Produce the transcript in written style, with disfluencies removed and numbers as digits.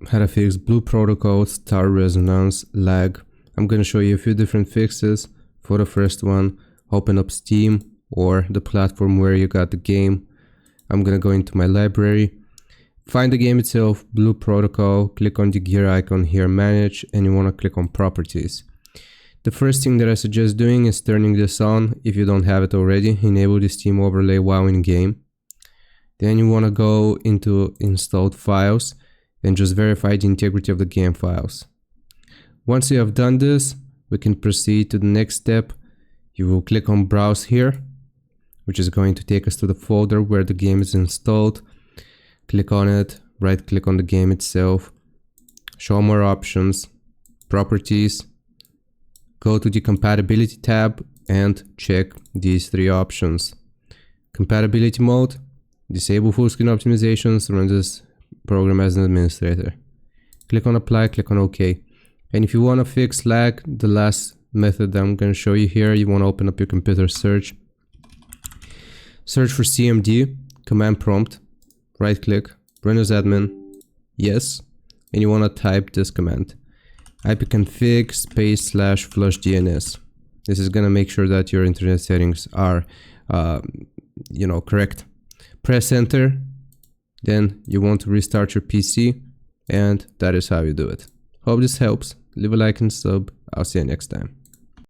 how to fix Blue Protocol, Star Resonance, lag. I'm gonna show you a few different fixes. For the first one, open up Steam or the platform where you got the game. I'm gonna go into my library, find the game itself, Blue Protocol, click on the gear icon here, manage, and you wanna click on properties. The first thing that I suggest doing is turning this on if you don't have it already. Enable the Steam overlay while in game. Then you wanna go into installed files and just verify the integrity of the game files. Once you have done this, we can proceed to the next step. You will click on browse here, which is going to take us to the folder where the game is installed. Click on it, right click on the game itself, show more options, properties, go to the compatibility tab and check these three options. Compatibility mode, disable full screen optimizations, run this program as an administrator. Click on apply, click on OK. And if you want to fix lag, the last method that I'm going to show you here, you want to open up your computer search. Search for CMD, command prompt, right click, run as admin, yes, and you want to type this command. ipconfig /flush DNS. This is going to make sure that your internet settings are, correct. Press enter. Then you want to restart your PC, and that is how you do it. Hope this helps. Leave a like and sub. I'll see you next time.